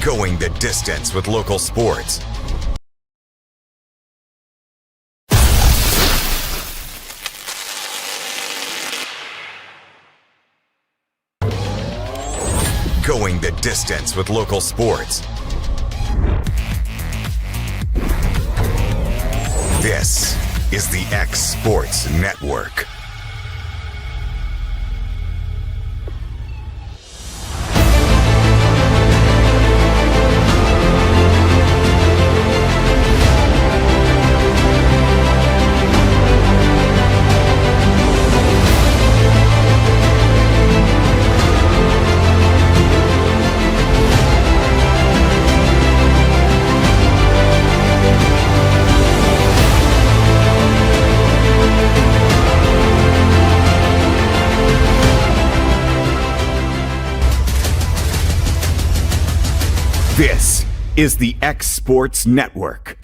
Going the distance with local sports. Going the distance with local sports. This is the X Sports Network. This is the X Sports Network.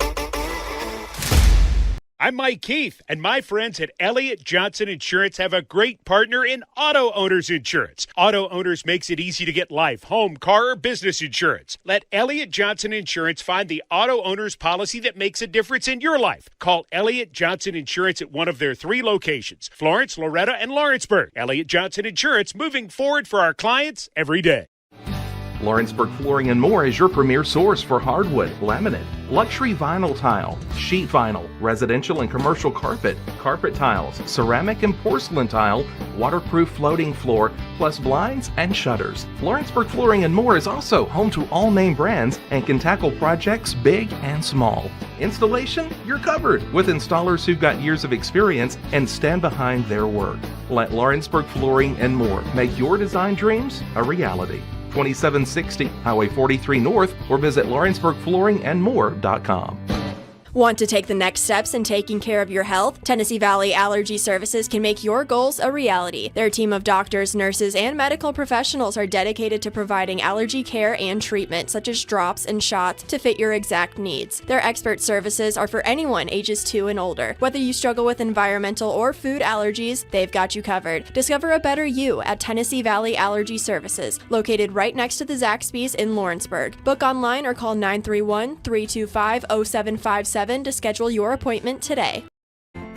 I'm Mike Keith, and my friends at Elliott Johnson Insurance have a great partner in Auto Owners Insurance. Auto Owners makes it easy to get life, home, car, or business insurance. Let Elliott Johnson Insurance find the Auto Owners policy that makes a difference in your life. Call Elliott Johnson Insurance at one of their 3 locations, Florence, Loretto, and Lawrenceburg. Elliott Johnson Insurance, moving forward for our clients every day. Lawrenceburg Flooring and More is your premier source for hardwood, laminate, luxury vinyl tile, sheet vinyl, residential and commercial carpet, carpet tiles, ceramic and porcelain tile, waterproof floating floor, plus blinds and shutters. Lawrenceburg Flooring and More is also home to all name brands and can tackle projects big and small. Installation, you're covered with installers who've got years of experience and stand behind their work. Let Lawrenceburg Flooring and More make your design dreams a reality. 2760 Highway 43 North, or visit LawrenceburgFlooringandMore.com. Want to take the next steps in taking care of your health? Tennessee Valley Allergy Services can make your goals a reality. Their team of doctors, nurses, and medical professionals are dedicated to providing allergy care and treatment, such as drops and shots, to fit your exact needs. Their expert services are for anyone ages 2 and older. Whether you struggle with environmental or food allergies, they've got you covered. Discover a better you at Tennessee Valley Allergy Services, located right next to the Zaxby's in Lawrenceburg. Book online or call 931-325-0757 to schedule your appointment today.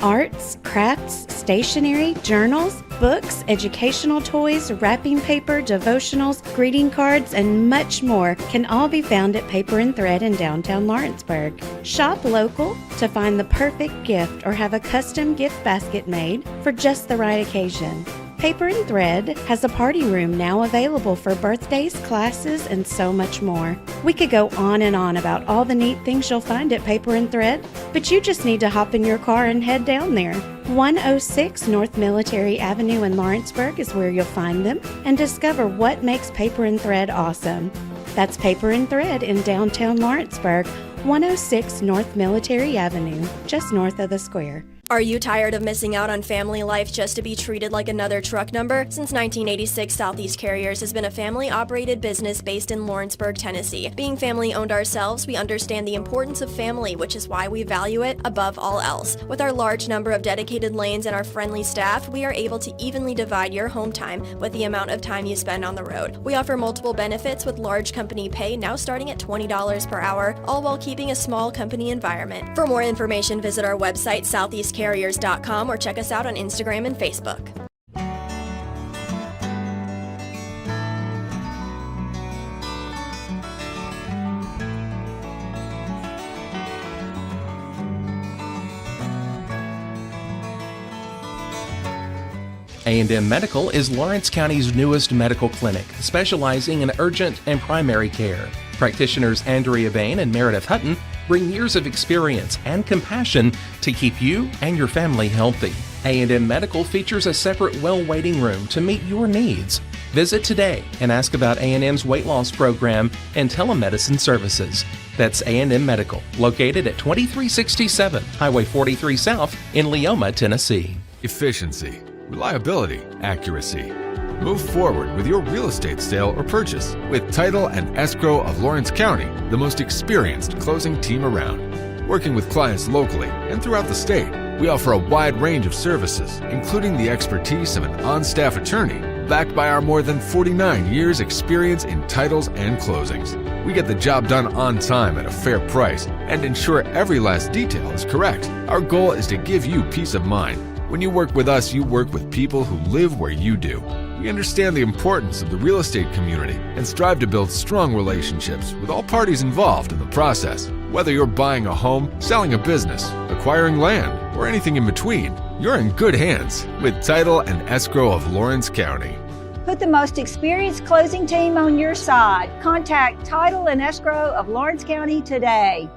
Arts, crafts, stationery, journals, books, educational toys, wrapping paper, devotionals, greeting cards, and much more can all be found at Paper and Thread in downtown Lawrenceburg. Shop local to find the perfect gift or have a custom gift basket made for just the right occasion. Paper and Thread has a party room now available for birthdays, classes, and so much more. We could go on and on about all the neat things you'll find at Paper and Thread, but you just need to hop in your car and head down there. 106 North Military Avenue in Lawrenceburg is where you'll find them and discover what makes Paper and Thread awesome. That's Paper and Thread in downtown Lawrenceburg, 106 North Military Avenue, just north of the square. Are you tired of missing out on family life just to be treated like another truck number? Since 1986, Southeast Carriers has been a family-operated business based in Lawrenceburg, Tennessee. Being family-owned ourselves, we understand the importance of family, which is why we value it above all else. With our large number of dedicated lanes and our friendly staff, we are able to evenly divide your home time with the amount of time you spend on the road. We offer multiple benefits with large company pay now starting at $20 per hour, all while keeping a small company environment. For more information, visit our website, southeastcarriers.com, or check us out on Instagram and Facebook. A&M Medical is Lawrence County's newest medical clinic, specializing in urgent and primary care. Practitioners Andrea Bain and Meredith Hutton bring years of experience and compassion to keep you and your family healthy. A&M Medical features a separate well waiting room to meet your needs. Visit today and ask about A&M's weight loss program and telemedicine services. That's A&M Medical, located at 2367 Highway 43 South in Leoma, Tennessee. Efficiency, reliability, accuracy. Move forward with your real estate sale or purchase with Title and Escrow of Lawrence County, the most experienced closing team around. Working with clients locally and throughout the state, we offer a wide range of services, including the expertise of an on-staff attorney, backed by our more than 49 years experience in titles and closings. We get the job done on time at a fair price and ensure every last detail is correct. Our goal is to give you peace of mind. When you work with us, you work with people who live where you do. We understand the importance of the real estate community and strive to build strong relationships with all parties involved in the process. Whether you're buying a home, selling a business, acquiring land, or anything in between, you're in good hands with Title and Escrow of Lawrence County. Put the most experienced closing team on your side. Contact Title and Escrow of Lawrence County today.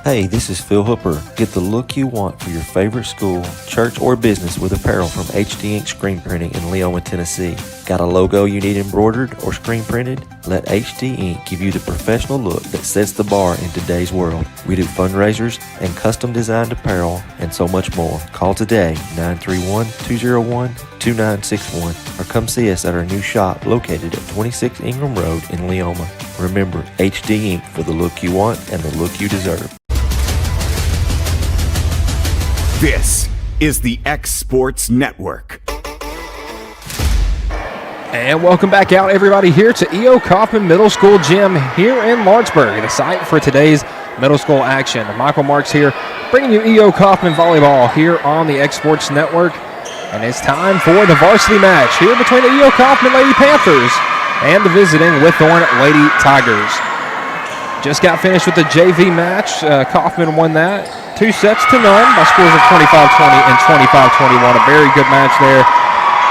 Hey, this is Phil Hooper. Get the look you want for your favorite school, church, or business with apparel from HD Ink Screen Printing in Leoma, Tennessee. Got a logo you need embroidered or screen printed? Let HD Ink give you the professional look that sets the bar in today's world. We do fundraisers and custom designed apparel and so much more. Call today, 931-201-2961, or come see us at our new shop located at 26 Ingram Road in Leoma. Remember, HD Ink for the look you want and the look you deserve. This is the X Sports Network. And welcome back out, everybody, here to E.O. Coffman Middle School Gym here in Lawrenceburg, the site for today's middle school action. Michael Marks here, bringing you E.O. Coffman Volleyball here on the X Sports Network. And it's time for the varsity match here between the E.O. Coffman Lady Panthers and the visiting Whitthorne Lady Tigers. Just got finished with the JV match. Coffman won that 2-0 by scores of 25-20 and 25-21. A very good match there.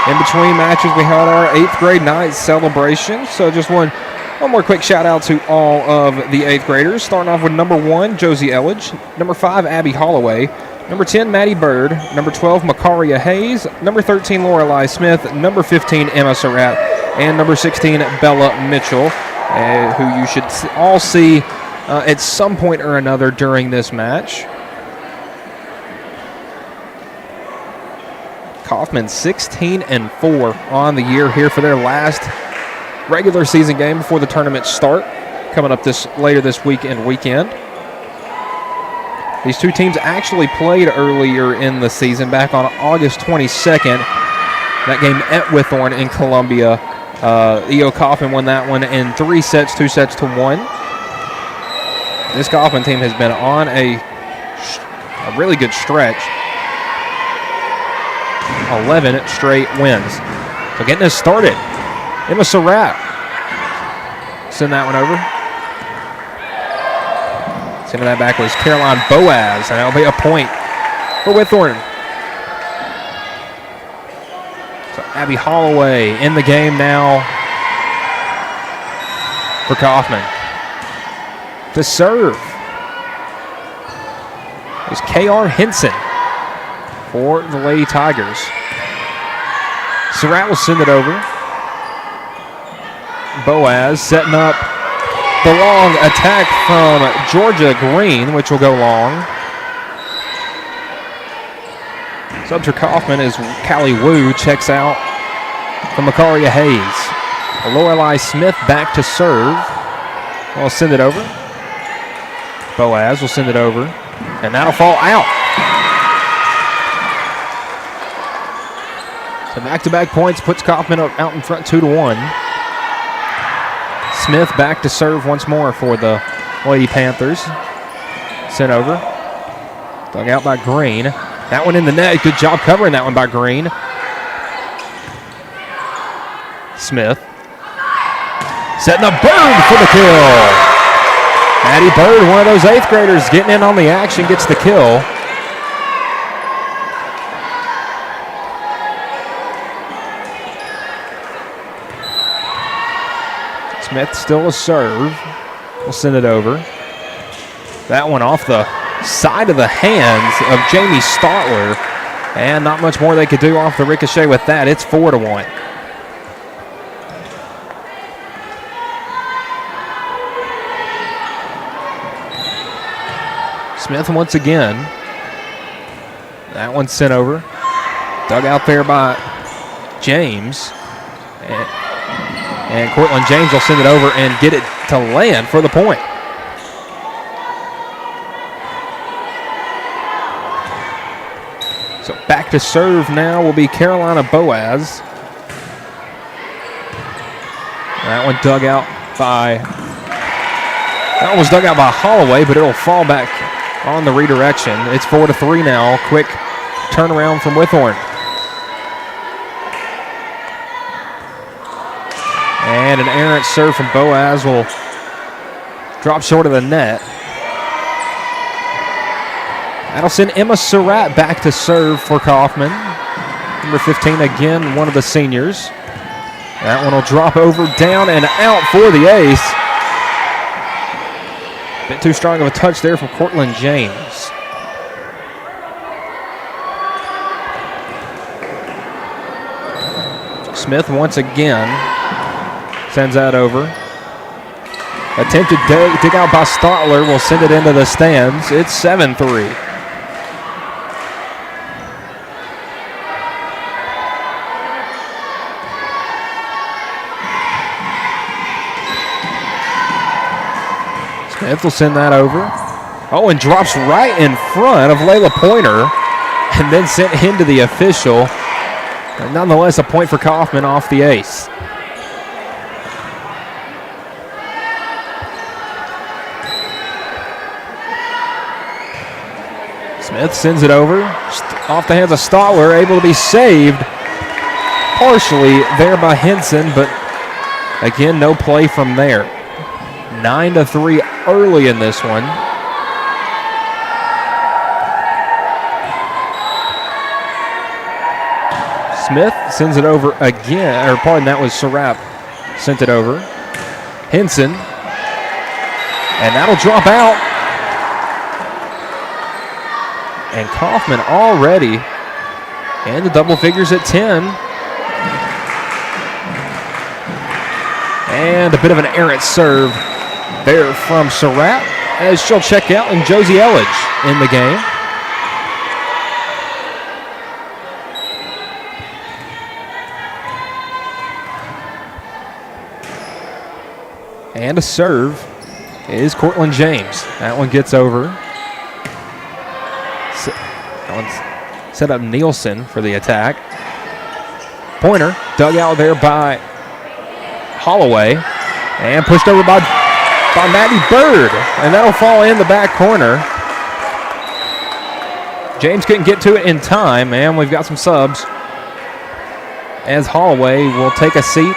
In between matches, we had our 8th grade night celebration. So just one more quick shout out to all of the 8th graders. Starting off with number 1, Josie Elledge. Number 5, Abby Holloway. Number 10, Maddie Bird. Number 12, Makaria Hayes. Number 13, Lorelei Smith. Number 15, Emma Surratt. And number 16, Bella Mitchell, who you should all see at some point or another during this match. Coffman 16-4 on the year here for their last regular season game before the tournament start, coming up later this weekend. These two teams actually played earlier in the season, back on August 22nd. That game at Whitthorne in Columbia. E.O. Coffman won that one in 3 sets, 2-1. This Coffman team has been on a really good stretch. 11 straight wins. So getting us started, Emma Surratt. Send that one over. Sending that back was Caroline Boaz, and that'll be a point for Whitthorne. So Abby Holloway in the game now for Coffman. To serve is K.R. Henson for the Lady Tigers. Surratt will send it over. Boaz setting up the long attack from Georgia Green, which will go long. Sub for Coffman as Callie Wu checks out from Makaria Hayes. Lorelei Smith back to serve. We'll send it over. Boaz will send it over, and that'll fall out. So back-to-back points puts Coffman out in front 2-1. Smith back to serve once more for the Lady Panthers. Sent over. Dug out by Green. That one in the net. Good job covering that one by Green. Smith. Setting up Bird for the kill. Maddie Bird, one of those 8th graders, getting in on the action, gets the kill. Smith still a serve. We'll send it over. That one off the side of the hands of Jamie Stotler. And not much more they could do off the ricochet with that. It's 4-1. Smith once again. That one sent over. Dug out there by James. And Cortland James will send it over and get it to land for the point. So back to serve now will be Carolina Boaz. That one was dug out by Holloway, but it'll fall back on the redirection. It's 4-3 now. Quick turnaround from Whitthorne. And an errant serve from Boaz will drop short of the net. That'll send Emma Surratt back to serve for Coffman. Number 15 again, one of the seniors. That one will drop over, down, and out for the ace. Bit too strong of a touch there from Cortland James. Smith once again sends that over. Attempted dig out by Stotler will send it into the stands. It's 7-3. Smith will send that over. Oh, and drops right in front of Layla Pointer and then sent into the official. But nonetheless, a point for Coffman off the ace. Smith sends it over. Off the hands of Stotler, able to be saved partially there by Henson, but again, no play from there. 9-3 early in this one. Smith sends it over again, or pardon, that was Surratt sent it over. Henson, and that'll drop out. And Coffman already in the double figures at 10. And a bit of an errant serve there from Surratt as she'll check out, and Josie Elledge in the game. And a serve is Cortland James. That one gets over. That one's set up Nielsen for the attack. Pointer dug out there by Holloway and pushed over by Maddie Bird, and that'll fall in the back corner. James couldn't get to it in time, and we've got some subs as Holloway will take a seat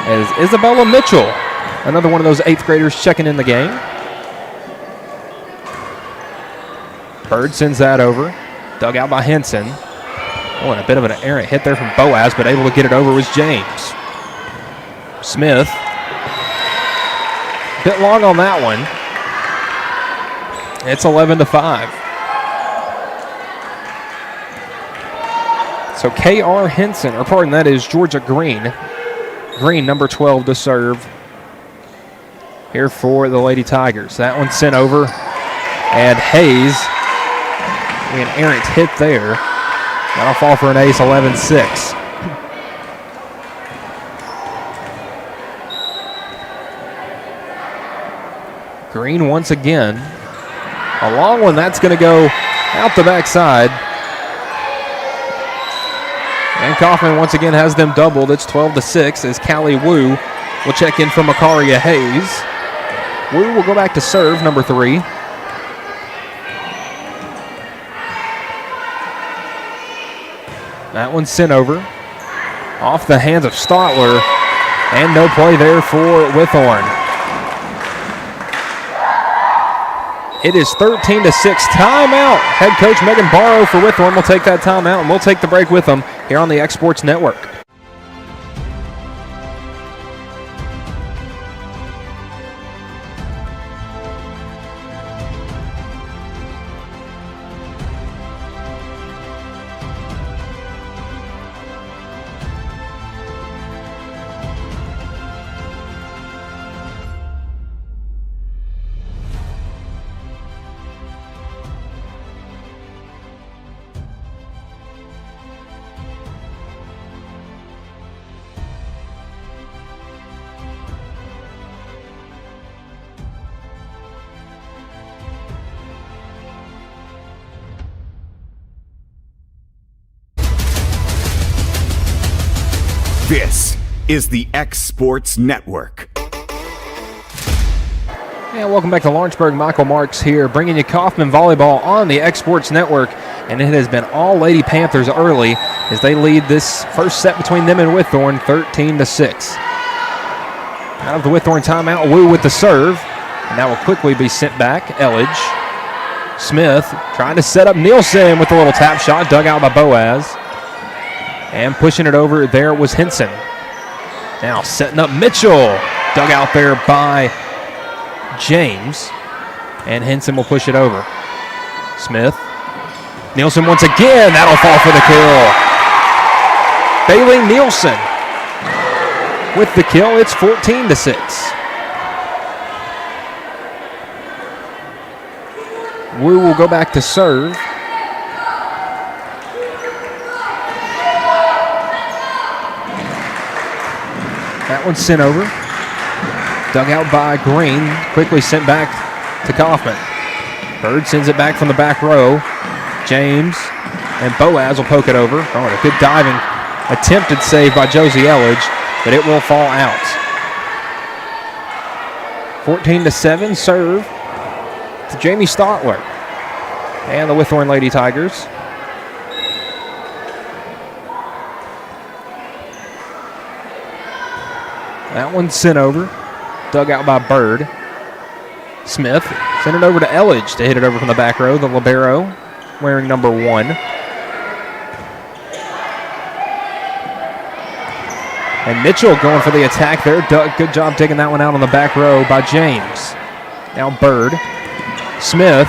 as Isabella Mitchell, another one of those 8th graders checking in the game. Bird sends that over, dug out by Henson. Oh, and a bit of an errant hit there from Boaz, but able to get it over was James. Smith, bit long on that one. It's 11-5. So K.R. Henson, or pardon, that is Georgia Green. Green, number 12, to serve here for the Lady Tigers. That one sent over, and Hayes, an errant hit there. That'll fall for an ace, 11-6. Green once again. A long one, that's going to go out the backside. And Coffman once again has them doubled. It's 12-6 as Callie Wu will check in for Makaria Hayes. Wu will go back to serve, number 3. That one's sent over. Off the hands of Stotler. And no play there for Whitthorne. It is 13-6. Timeout. Head coach Megan Barrow for Whitthorne will take that timeout, and we'll take the break with them here on the X Sports Network. This is the X Sports Network. And welcome back to Lawrenceburg. Michael Marks here, bringing you Coffman Volleyball on the X Sports Network. And it has been all Lady Panthers early as they lead this first set between them and Whitthorne 13-6. Out of the Whitthorne timeout, Wu with the serve. And that will quickly be sent back. Elledge. Smith trying to set up Nielsen with a little tap shot, dug out by Boaz. And pushing it over there was Henson. Now setting up Mitchell, dug out there by James. And Henson will push it over. Smith. Nielsen once again, that'll fall for the kill. Bailey Nielsen with the kill, it's 14-6. Wu will go back to serve. That one's sent over. Dug out by Green. Quickly sent back to Coffman. Bird sends it back from the back row. James and Boaz will poke it over. Oh, and a good diving attempted save by Josie Elledge, but it will fall out. 14-7, serve to Jamie Stotler and the Whitthorne Lady Tigers. That one's sent over, dug out by Bird. Smith sent it over to Elledge to hit it over from the back row, the libero wearing number 1. And Mitchell going for the attack there. Good job taking that one out on the back row by James. Now Bird. Smith.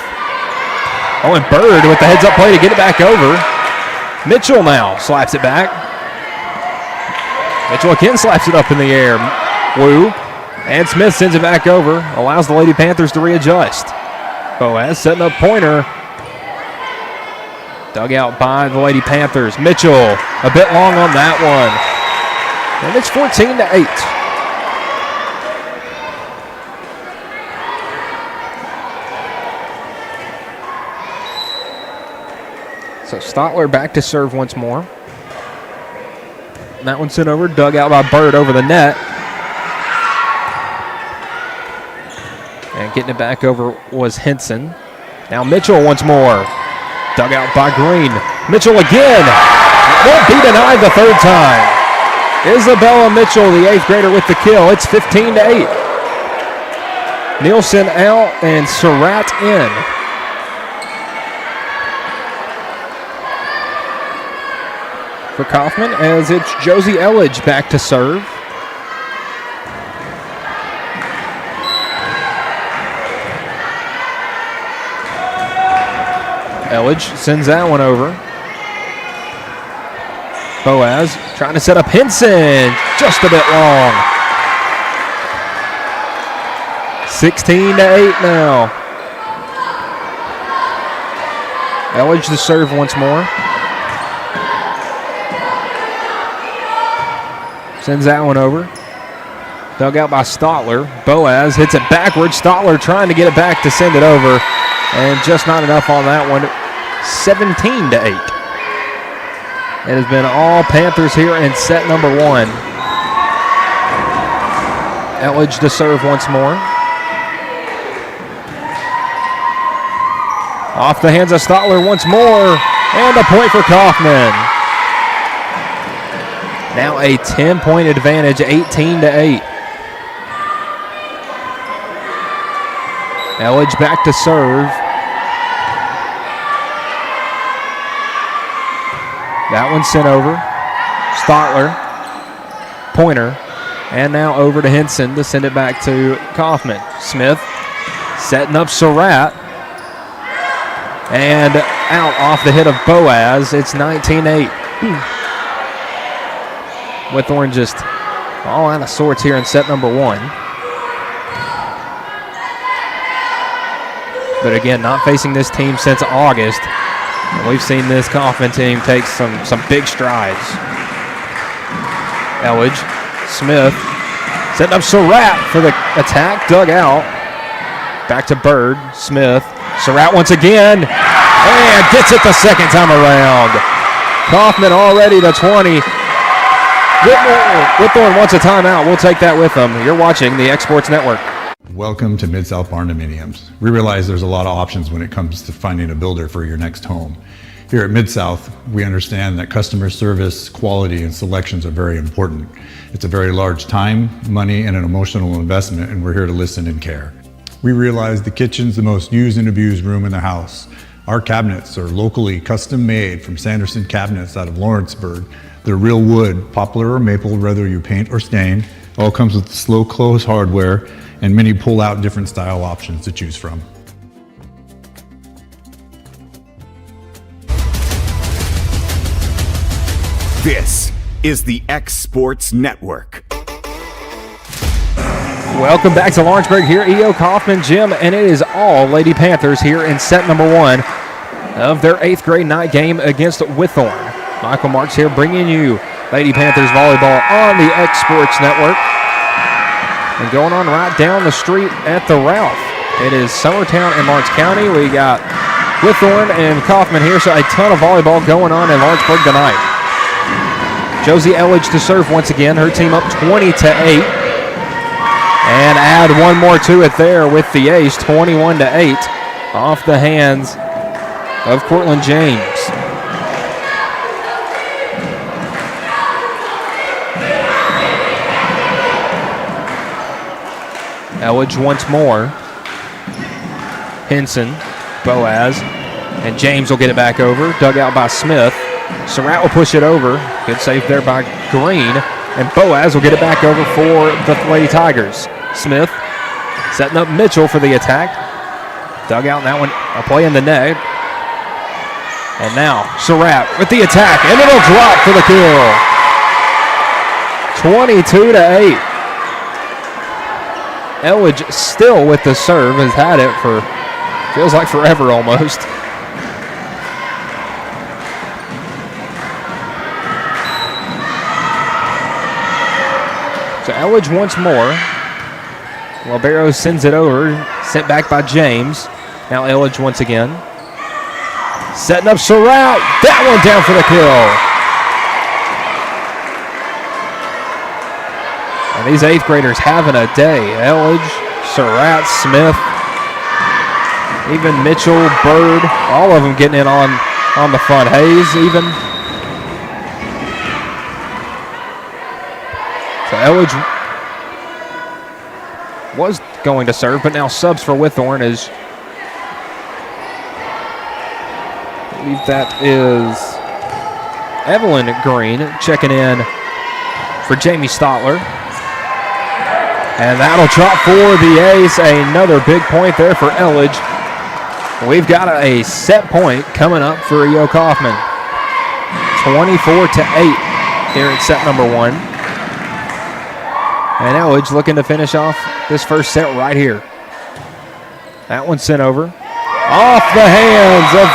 Oh, and Bird with the heads-up play to get it back over. Mitchell now slaps it back. Mitchell again slaps it up in the air. Wu. And Smith sends it back over. Allows the Lady Panthers to readjust. Boaz setting up pointer. Dug out by the Lady Panthers. Mitchell a bit long on that one. And it's 14-8. So Stotler back to serve once more. That one sent over, dug out by Bird over the net. And getting it back over was Henson. Now Mitchell once more. Dug out by Green. Mitchell again. Won't be denied the third time. Isabella Mitchell, the 8th grader, with the kill. It's 15-8. Nielsen out and Surratt in. For Coffman, as it's Josie Elledge back to serve. Elledge sends that one over. Boaz trying to set up Henson, just a bit long. 16-8 now. Elledge to serve once more. Sends that one over. Dug out by Stotler. Boaz hits it backwards. Stotler trying to get it back to send it over. And just not enough on that one. 17-8. It has been all Panthers here in set number 1. Elledge to serve once more. Off the hands of Stotler once more. And a point for Coffman. Now a 10-point advantage, 18-8. Elledge back to serve. That one sent over. Stotler, pointer, and now over to Henson to send it back to Coffman. Smith setting up Surratt. And out off the hit of Boaz. It's 19-8. Whitthorne just all out of sorts here in set number 1. But again, not facing this team since August. And we've seen this Coffman team take some big strides. Elledge, Smith, setting up Surratt for the attack, dug out. Back to Bird, Smith, Surratt once again, and gets it the second time around. Coffman already to 20. Whitthorne wants a timeout. We'll take that with them. You're watching the X-Sports Network. Welcome to Mid-South Barndominiums. We realize there's a lot of options when it comes to finding a builder for your next home. Here at Mid-South, we understand that customer service, quality, and selections are very important. It's a very large time, money, and an emotional investment, and we're here to listen and care. We realize the kitchen's the most used and abused room in the house. Our cabinets are locally custom made from Sanderson Cabinets out of Lawrenceburg. They're real wood, poplar or maple, whether you paint or stain. All comes with slow close hardware and many pull-out different style options to choose from. This is the X Sports Network. Welcome back to Lawrenceburg here, E.O. Coffman Gym, and it is all Lady Panthers here in set number 1 of their 8th grade night game against Whitthorne. Michael Marks here bringing you Lady Panthers volleyball on the X Sports Network. And going on right down the street at the Ralph. It is Summertown in Lawrence County. We got Whitthorne and Coffman here, so a ton of volleyball going on in Lawrenceburg tonight. Josie Elledge to serve once again. Her team up 20-8. And add one more to it there with the ace, 21-8, off the hands of Cortland James. Elledge once more. Henson, Boaz, and James will get it back over. Dug out by Smith. Surratt will push it over. Good save there by Green. And Boaz will get it back over for the Lady Tigers. Smith setting up Mitchell for the attack. Dug out in that one, a play in the net. And now Surratt with the attack, and it'll drop for the kill. 22-8. Elledge still with the serve, has had it for, feels like forever almost. So Elledge once more. Libero sends it over, sent back by James. Now Elledge once again. Setting up Surratt. That one down for the kill. And these 8th graders having a day. Elledge, Surratt, Smith, even Mitchell, Bird, all of them getting in on the front. Hayes even. So Elledge was going to serve, but now subs for Whitthorne is, I believe that is Evelyn Green checking in for Jamie Stotler. And that'll drop for the ace. Another big point there for Elledge. We've got a set point coming up for E.O. Coffman. 24-8 here at set number 1. And Elledge looking to finish off this first set right here. That one sent over. Off the hands of,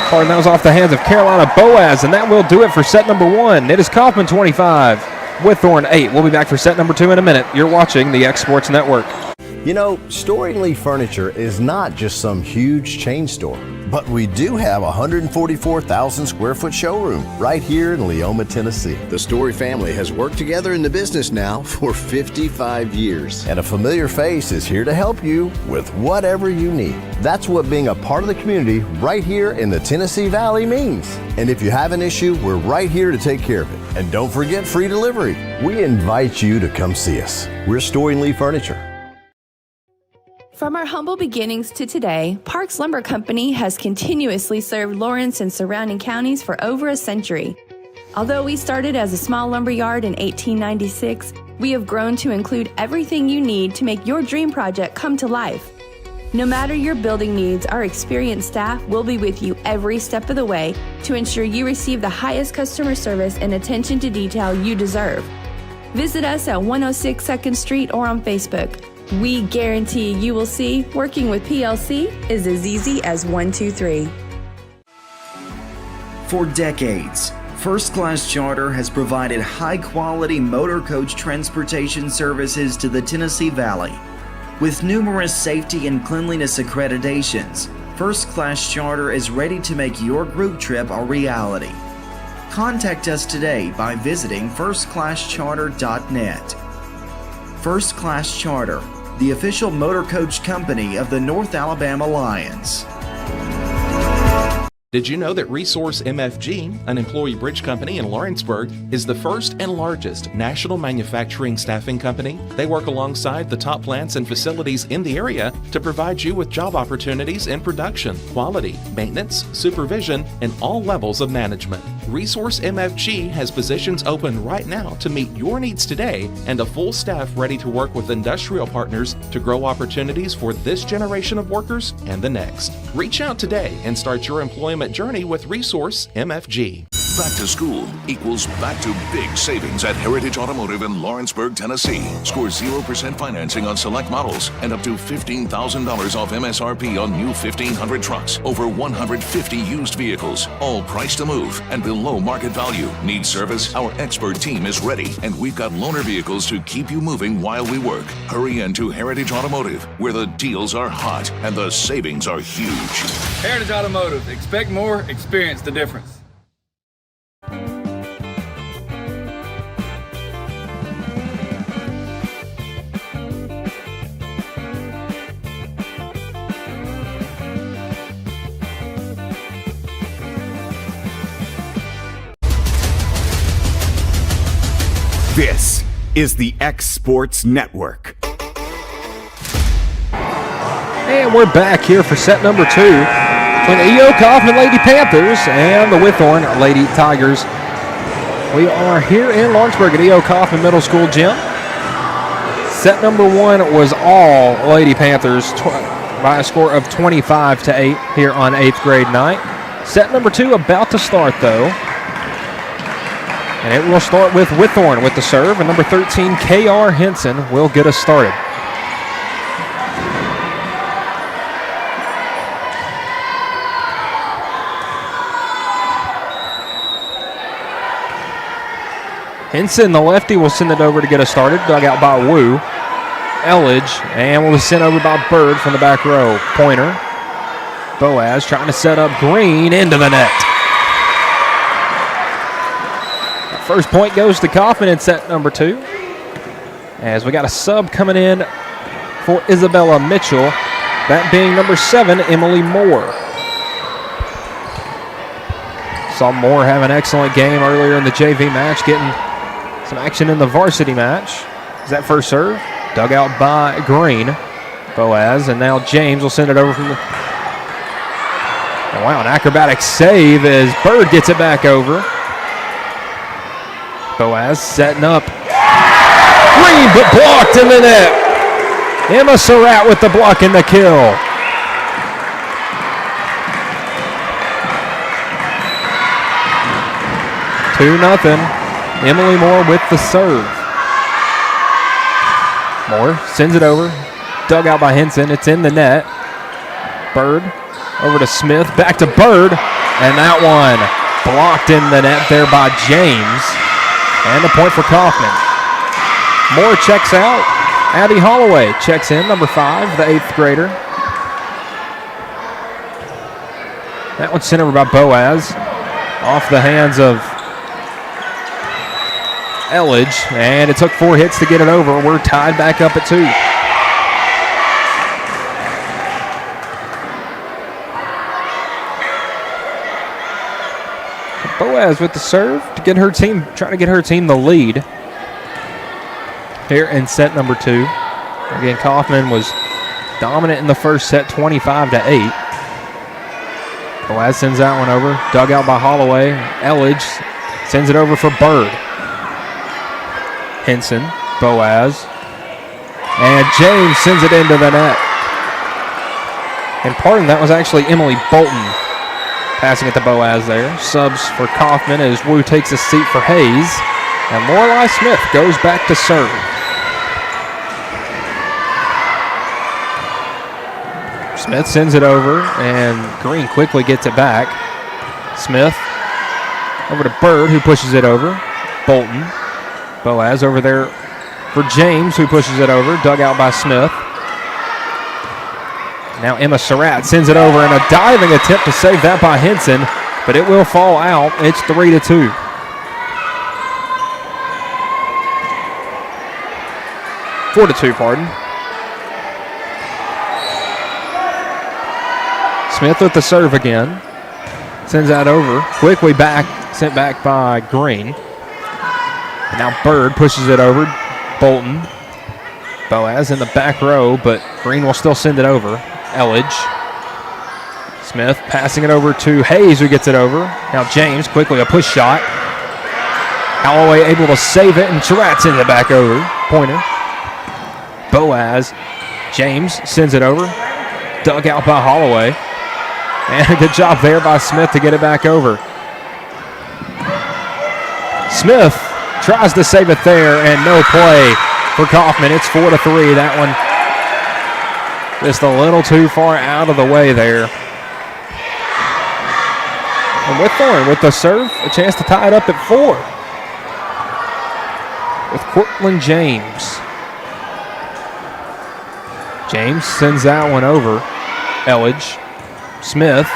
pardon, that was off the hands of Carolina Boaz, and that will do it for set number 1. It is Coffman 25, Whitthorne 8. We'll be back for set number 2 in a minute. You're watching the X Sports Network. You know, Storing Lee Furniture is not just some huge chain store, but we do have a 144,000 square foot showroom right here in Leoma, Tennessee. The Story family has worked together in the business now for 55 years. And a familiar face is here to help you with whatever you need. That's what being a part of the community right here in the Tennessee Valley means. And if you have an issue, we're right here to take care of it. And don't forget free delivery. We invite you to come see us. We're Storing Lee Furniture. From our humble beginnings to today, Parks Lumber Company has continuously served Lawrence and surrounding counties for over a century. Although we started as a small lumber yard in 1896, we have grown to include everything you need to make your dream project come to life. No matter your building needs, our experienced staff will be with you every step of the way to ensure you receive the highest customer service and attention to detail you deserve. Visit us at 106 2nd Street or on Facebook. We guarantee you will see working with PLC is as easy as 1, 2, 3. For decades, First Class Charter has provided high-quality motor coach transportation services to the Tennessee Valley. With numerous safety and cleanliness accreditations, First Class Charter is ready to make your group trip a reality. Contact us today by visiting firstclasscharter.net. First Class Charter, the official motor coach company of the North Alabama Lions. Did you know that Resource MFG, an employee bridge company in Lawrenceburg, is the first and largest national manufacturing staffing company? They work alongside the top plants and facilities in the area to provide you with job opportunities in production, quality, maintenance, supervision, and all levels of management. Resource MFG has positions open right now to meet your needs today and a full staff ready to work with industrial partners to grow opportunities for this generation of workers and the next. Reach out today and start your employment journey with Resource MFG. Back to school equals back to big savings at Heritage Automotive in Lawrenceburg, Tennessee. Score 0% financing on select models and up to $15,000 off MSRP on new 1,500 trucks. Over 150 used vehicles, all priced to move and below market value. Need service? Our expert team is ready, and we've got loaner vehicles to keep you moving while we work. Hurry into Heritage Automotive, where the deals are hot and the savings are huge. Heritage Automotive. Expect more, experience the difference. This is the X Sports Network. And we're back here for set number 2 between the E.O. Coffman Lady Panthers and the Whitthorne Lady Tigers. We are here in Lawrenceburg at E.O. Coffman Middle School Gym. Set number 1 was all Lady Panthers by a score of 25-8 here on 8th grade night. Set number 2 about to start though. And it will start with Whitthorne with the serve, and number 13, K.R. Henson, will get us started. Henson, the lefty, will send it over to get us started. Dug out by Wu. Elledge, and will be sent over by Bird from the back row. Pointer. Boaz trying to set up Green into the net. First point goes to Coffman in set number 2. As we got a sub coming in for Isabella Mitchell, that being number 7, Emily Moore. Saw Moore have an excellent game earlier in the JV match, getting some action in the varsity match. Is that first serve? Dug out by Green. Boaz, and now James will send it over from the... Oh, wow, an acrobatic save as Bird gets it back over. Boaz setting up. Green, but blocked in the net. Emma Surratt with the block and the kill. Two nothing. Emily Moore with the serve. Moore sends it over. Dug out by Henson. It's in the net. Bird over to Smith. Back to Bird. And that one blocked in the net there by James. And a point for Coffman. Moore checks out. Abby Holloway checks in, number 5, the 8th grader. That one's sent over by Boaz. Off the hands of Elledge. And it took 4 hits to get it over. We're tied back up at 2. Boaz with the serve to get her team, trying to get her team the lead here in set number 2. Again, Coffman was dominant in the first set, 25-8. Boaz sends that one over, dug out by Holloway. Elledge sends it over for Bird. Henson, Boaz, and James sends it into the net. And pardon, that was actually Emily Bolton passing it to Boaz there. Subs for Coffman as Wu takes a seat for Hayes. And Lorelei Smith goes back to serve. Smith sends it over, and Green quickly gets it back. Smith over to Bird, who pushes it over. Bolton. Boaz over there for James, who pushes it over. Dug out by Smith. Now Emma Surratt sends it over in a diving attempt to save that by Henson, but it will fall out. It's 3-2. 4-2, pardon. Smith with the serve again. Sends that over. Quickly back. Sent back by Green. And now Bird pushes it over. Bolton. Boaz in the back row, but Green will still send it over. Elledge. Smith passing it over to Hayes, who gets it over. Now James, quickly a push shot. Holloway able to save it, and Surratt sends it back over. Pointer. Boaz. James sends it over. Dug out by Holloway. And a good job there by Smith to get it back over. Smith tries to save it there, and no play for Coffman. It's 4-3. That one just a little too far out of the way there. And Whitthorne with the serve, a chance to tie it up at 4. With Cortland James. James sends that one over. Elledge. Smith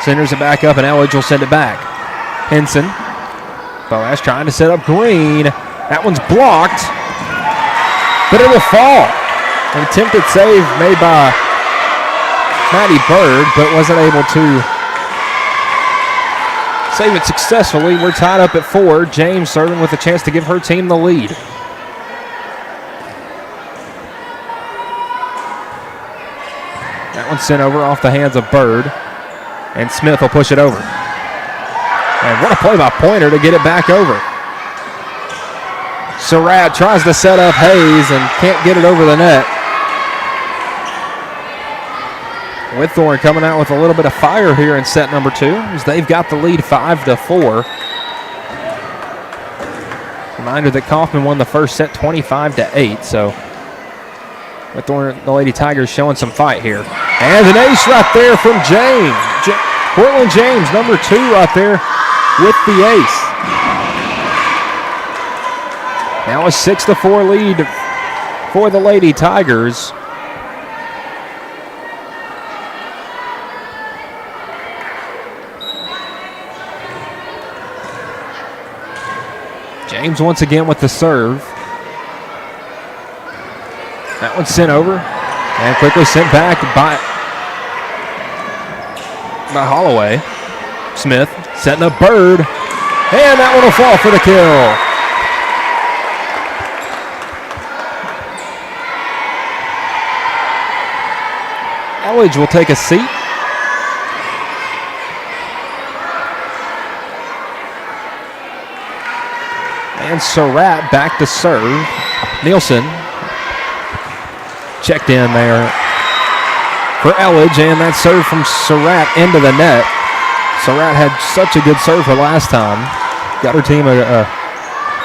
centers it back up, and Elledge will send it back. Henson. Boaz trying to set up Green. That one's blocked, but it will fall. An attempted save made by Maddie Bird, but wasn't able to save it successfully. We're tied up at 4. James serving with a chance to give her team the lead. That one's sent over off the hands of Bird, and Smith will push it over. And what a play by Pointer to get it back over. Surratt tries to set up Hayes and can't get it over the net. Whitthorne coming out with a little bit of fire here in set number 2, as they've got the lead 5-4. Reminder that Coffman won the first set 25-8, so Whitthorne, the Lady Tigers, showing some fight here. And an ace right there from James. Cortland James, number 2 right there with the ace. Now a 6-4 lead for the Lady Tigers. James once again with the serve. That one's sent over and quickly sent back by Holloway. Smith setting up Bird, and that one will fall for the kill. Elledge will take a seat. And Surratt back to serve. Nielsen checked in there for Elledge, and that serve from Surratt into the net. Surratt had such a good serve for last time. Got her team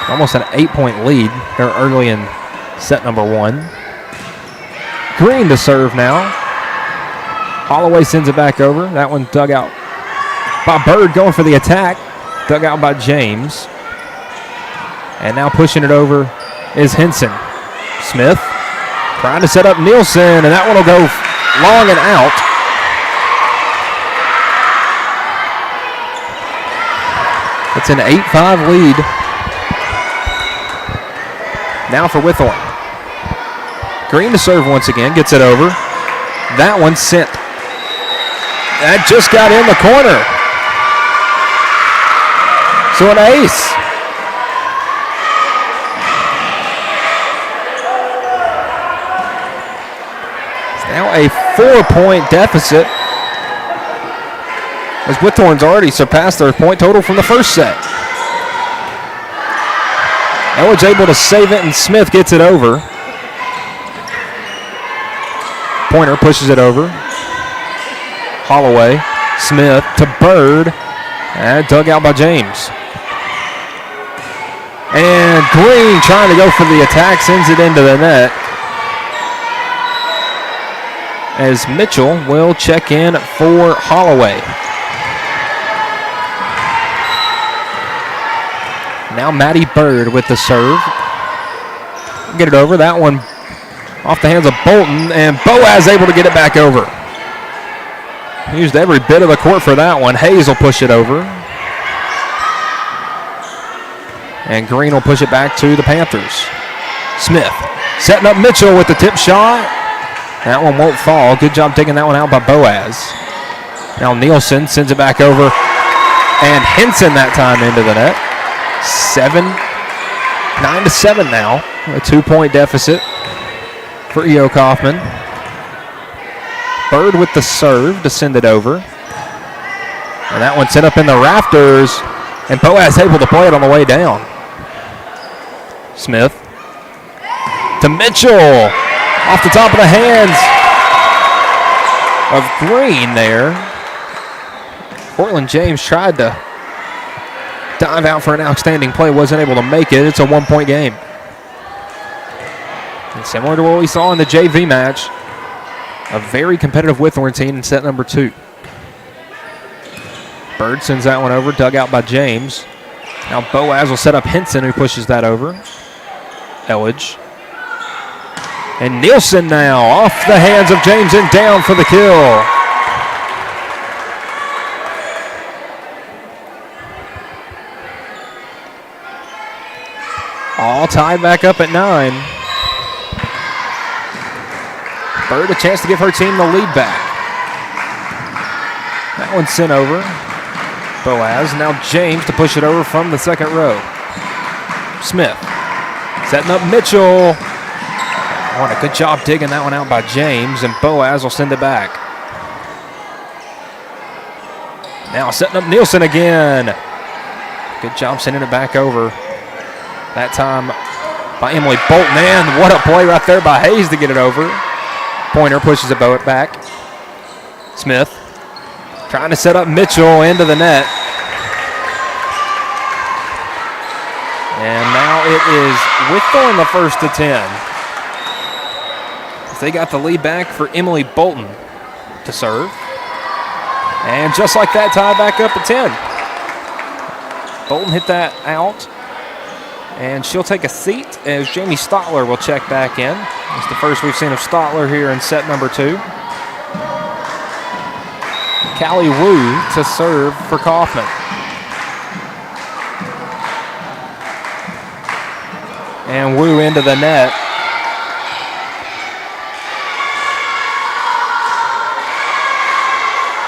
almost an 8-point lead there early in set number 1. Green to serve now. Holloway sends it back over. That one dug out by Bird, going for the attack. Dug out by James. And now pushing it over is Henson. Smith trying to set up Nielsen, and that one will go long and out. It's an 8-5 lead now for Whitthorne. Green to serve once again, gets it over. That one sent. That just got in the corner. So an ace. It's now a 4-point deficit, as Whitthorne's already surpassed their point total from the first set. Elledge able to save it, and Smith gets it over. Pointer pushes it over. Holloway, Smith to Bird, and dug out by James. And Green trying to go for the attack, sends it into the net. As Mitchell will check in for Holloway. Now Maddie Bird with the serve. Get it over. That one off the hands of Bolton, and Boaz able to get it back over. Used every bit of the court for that one. Hayes will push it over. And Green will push it back to the Panthers. Smith Setting up Mitchell with the tip shot. That one won't fall. Good job taking that one out by Boaz. Now Nielsen sends it back over. And Henson that time into the net. 9-7 now. A 2-point deficit for E.O. Coffman. Bird with the serve to send it over. And that one set up in the rafters. And Boaz able to play it on the way down. Smith to Mitchell. Off the top of the hands of Green there. Portland James tried to dive out for an outstanding play. Wasn't able to make it. It's a 1-point game. And similar to what we saw in the JV match, a very competitive Whitthorne team in set number 2. Bird sends that one over, dug out by James. Now Boaz will set up Henson, who pushes that over. Elledge. And Nielsen now off the hands of James and down for the kill. All tied back up at 9. Bird a chance to give her team the lead back. That one's sent over. Boaz, now James to push it over from the second row. Smith setting up Mitchell. A good job digging that one out by James, and Boaz will send it back. Now setting up Nielsen again. Good job sending it back over. That time by Emily Bolton. Man, what a play right there by Hayes to get it over. Pointer pushes it back. Smith trying to set up Mitchell into the net. And now it is Whitthorne the first to 10. They got the lead back for Emily Bolton to serve. And just like that, tie back up at 10. Bolton hit that out. And she'll take a seat as Jamie Stotler will check back in. It's the first we've seen of Stotler here in set number 2. Callie Wu to serve for Coffman. And Wu into the net.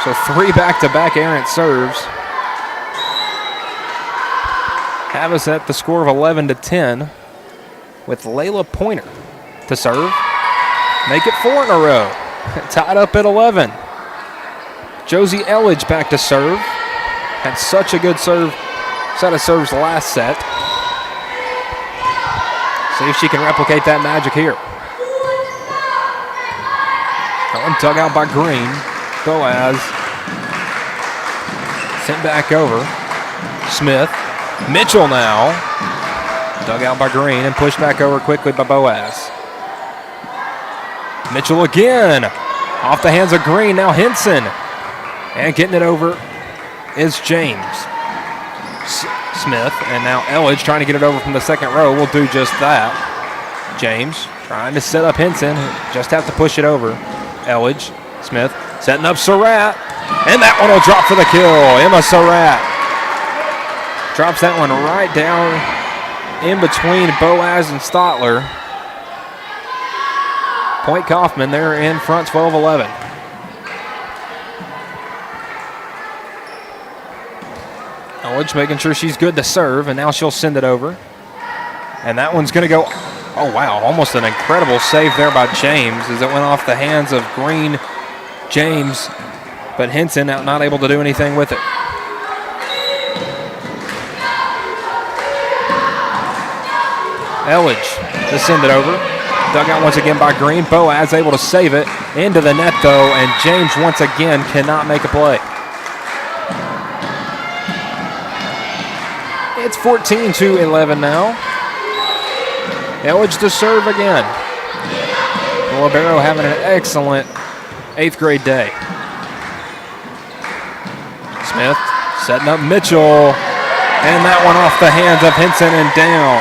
So 3 back-to-back errant serves. Have us at the score of 11-10 with Layla Pointer to serve. Make it 4 in a row. Tied up at 11. Josie Elledge back to serve. Had such a good set of serves last set. See if she can replicate that magic here. Dug out by Green. Boaz sent back over. Smith. Mitchell now. Dug out by Green and pushed back over quickly by Boaz. Mitchell again. Off the hands of Green. Now Henson. And getting it over is James. Smith. And now Elledge trying to get it over from the second row. Will do just that. James trying to set up Henson. Just have to push it over. Elledge. Smith setting up Surratt. And that one will drop for the kill. Emma Surratt drops that one right down in between Boaz and Stotler. Point Coffman, they're in front 12-11. Elledge making sure she's good to serve, and now she'll send it over. And that one's going to go, oh wow, almost an incredible save there by James as it went off the hands of Green James, but Henson not able to do anything with it. Elledge to send it over. Dug out once again by Green. Boaz able to save it into the net though, and James once again cannot make a play. It's 14-11 now. Elledge to serve again. Libero having an excellent 8th grade day. Smith setting up Mitchell. And that one off the hands of Henson and down.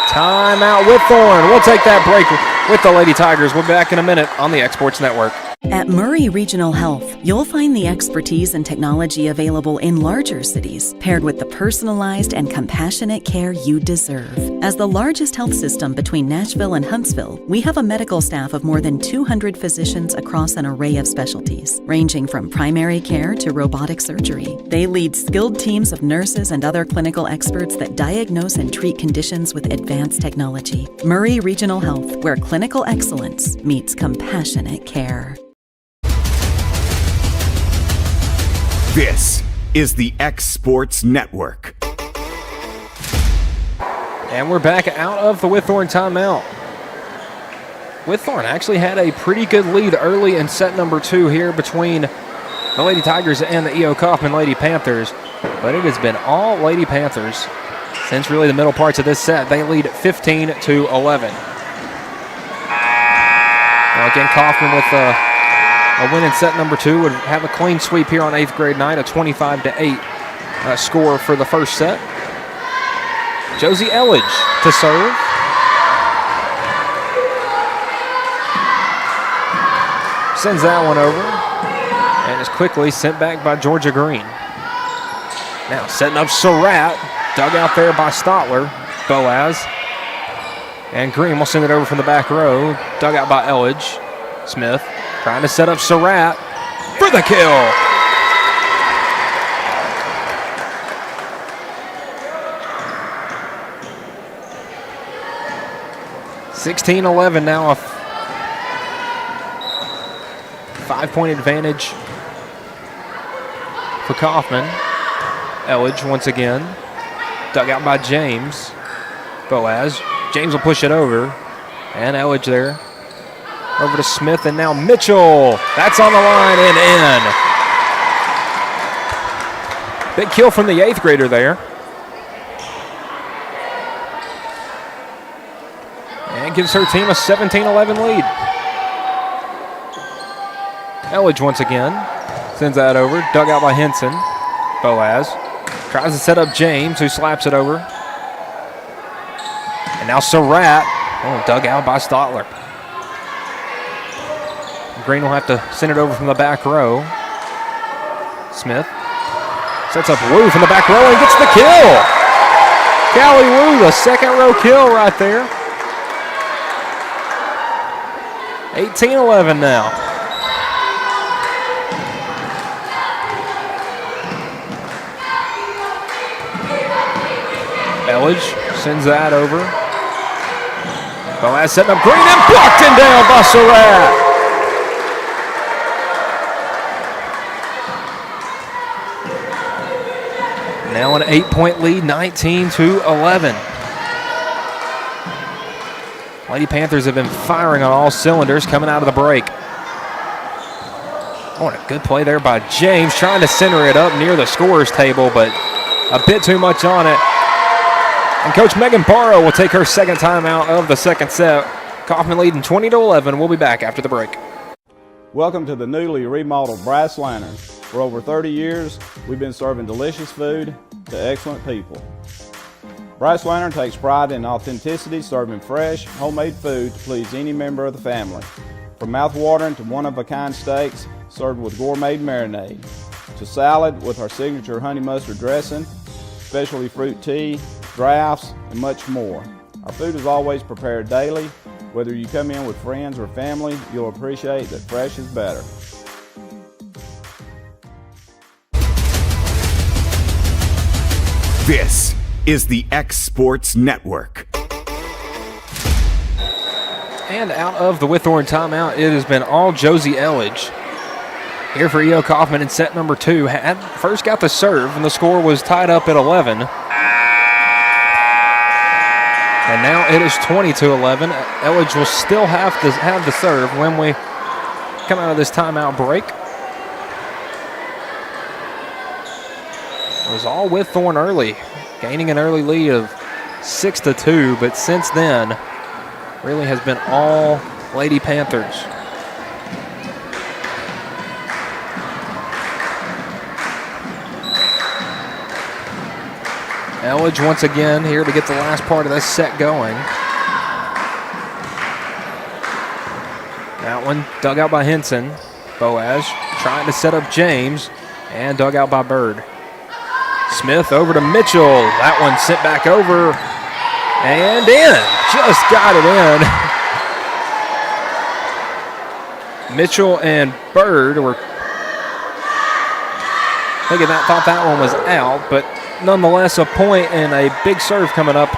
Timeout Whitthorne. We'll take that break with the Lady Tigers. We'll be back in a minute on the Exports Network. At Murray Regional Health, you'll find the expertise and technology available in larger cities, paired with the personalized and compassionate care you deserve. As the largest health system between Nashville and Huntsville, we have a medical staff of more than 200 physicians across an array of specialties, ranging from primary care to robotic surgery. They lead skilled teams of nurses and other clinical experts that diagnose and treat conditions with advanced technology. Murray Regional Health, where clinical excellence meets compassionate care. This is the X Sports Network. And we're back out of the Whitthorne timeout. Whitthorne actually had a pretty good lead early in set number 2 here between the Lady Tigers and the E.O. Coffman Lady Panthers. But it has been all Lady Panthers since really the middle parts of this set. They lead 15-11. Now again, Coffman with a win in set number 2 would have a clean sweep here on 8th grade night, a 25-8 score for the first set. Josie Elledge to serve. Sends that one over and is quickly sent back by Georgia Green. Now setting up Surratt, dug out there by Stotler, Boaz. And Green will send it over from the back row, dug out by Elledge. Smith trying to set up Surratt for the kill. (16-11) now, a 5-point advantage for Coffman. Elledge once again, dug out by James. Boaz, James will push it over, and Elledge there. Over to Smith, and now Mitchell. That's on the line and in. Big kill from the 8th grader there. And gives her team a 17-11 lead. Elledge once again sends that over, dug out by Henson. Boaz tries to set up James, who slaps it over. And now Surratt, dug out by Stotler. Green will have to send it over from the back row. Smith sets up Wu from the back row and gets the kill. Callie Wu, the second row kill right there. 18-11 now. Elledge sends that over. Boaz setting up Green and blocked him down by Surratt. Now an 8-point lead, 19-11. Lady Panthers have been firing on all cylinders coming out of the break. What a good play there by James, trying to center it up near the scorer's table, but a bit too much on it. And Coach Megan Barrow will take her second timeout of the second set. Coffman leading 20-11. We'll be back after the break. Welcome to the newly remodeled Brass Lantern. For over 30 years, we've been serving delicious food to excellent people. Brass Lantern takes pride in authenticity, serving fresh, homemade food to please any member of the family. From mouth-watering to one-of-a-kind steaks served with gourmet marinade, to salad with our signature honey mustard dressing, specialty fruit tea, drafts, and much more. Our food is always prepared daily. Whether you come in with friends or family, you'll appreciate that fresh is better. This is the X Sports Network. And out of the Whitthorne timeout, it has been all Josie Elledge. Here for E.O. Coffman in set number 2. First got the serve, and the score was tied up at 11. And now it is 20-11. Elledge will still have the serve when we come out of this timeout break. It was all Whitthorne early, gaining an early lead of 6-2, but since then, really has been all Lady Panthers. Elledge once again here to get the last part of this set going. That one dug out by Henson. Boaz trying to set up James and dug out by Bird. Smith over to Mitchell. That one sent back over And in. Just got it in. Mitchell and Bird were thinking that, thought that one was out, but nonetheless a point and a big serve coming up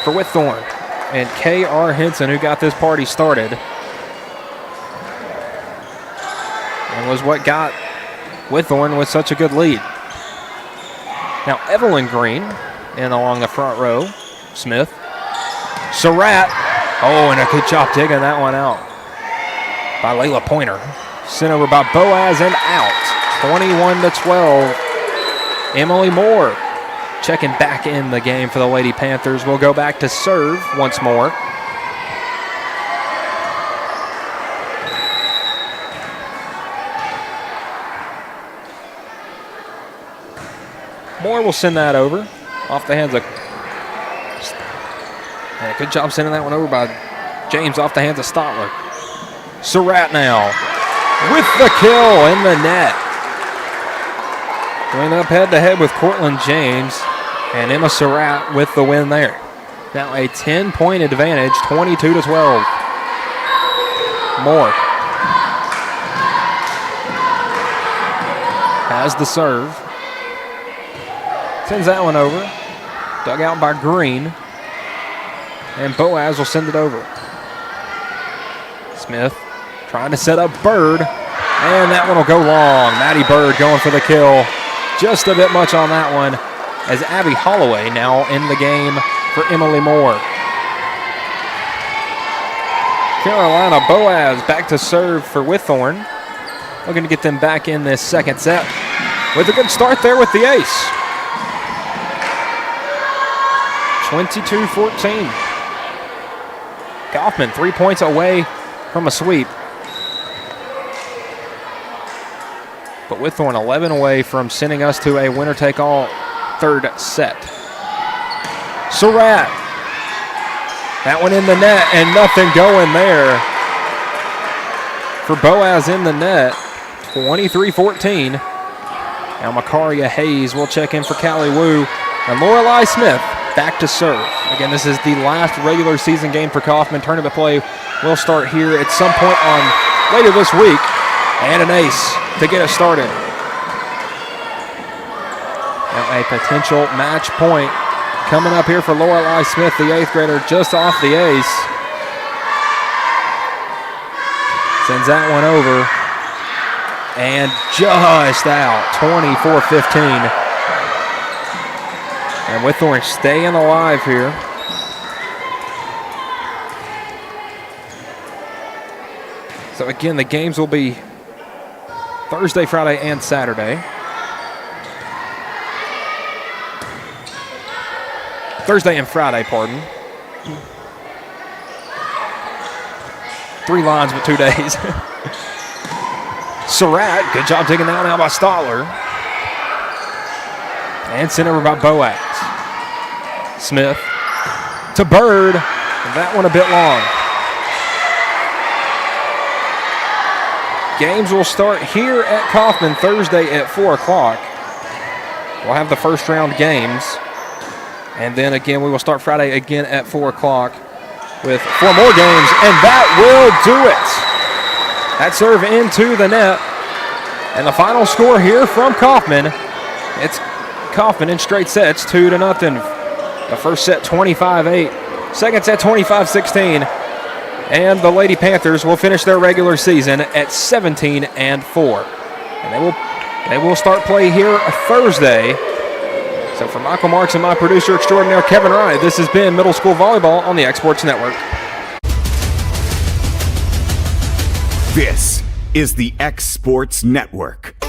for Whitthorne. And K.R. Henson, who got this party started, and was what got Whitthorne with such a good lead. Now Evelyn Green in along the front row. Smith. Surratt. Oh, and a good job digging that one out by Layla Pointer. Sent over by Boaz and out. 21-12. Emily Moore checking back in the game for the Lady Panthers. Will go back to serve once more. Moore will send that over off the hands of. Yeah, good job sending that one over by James off the hands of Stotler. Surratt now with the kill in the net. Going up head-to-head with Cortland James, and Emma Surratt with the win there. Now a 10-point advantage, 22-12. Moore has the serve. Sends that one over. Dug out by Green. And Boaz will send it over. Smith trying to set up Bird. And that one will go long. Maddie Bird going for the kill. Just a bit much on that one, as Abby Holloway now in the game for Emily Moore. Carolina Boaz back to serve for Whitthorne. Looking to get them back in this second set with a good start there with the ace. 22-14. Coffman 3 points away from a sweep. But Whitthorne 11 away from sending us to a winner-take-all third set. Surratt. That one in the net and nothing going there for Boaz in the net. 23-14. Now Makaria Hayes will check in for Callie Wu. And Lorelei Smith back to serve. Again, this is the last regular season game for Coffman. Tournament play will start here at some point on later this week. And an ace to get us started. Now a potential match point coming up here for Lorelei Smith, the 8th grader, just off the ace. Sends that one over. And just out, 24-15. And Whitthorne staying alive here. So again, the games will be Thursday, Friday, and Saturday. Thursday and Friday, pardon. 3 lines, but 2 days. Surratt, good job taking that one out by Stotler. And sent over by Boaz. Smith to Bird. And that one a bit long. Games will start here at Coffman Thursday at 4 o'clock. We'll have the first round games. And then again, we will start Friday again at 4 o'clock with 4 more games. And that will do it. That serve into the net. And the final score here from Coffman, it's Coffman in straight sets, 2-0. The first set 25-8, second set 25-16. And the Lady Panthers will finish their regular season at 17-4. And they will start play here Thursday. So for Michael Marks and my producer extraordinaire Kevin Wright, this has been Middle School Volleyball on the X Sports Network. This is the X Sports Network.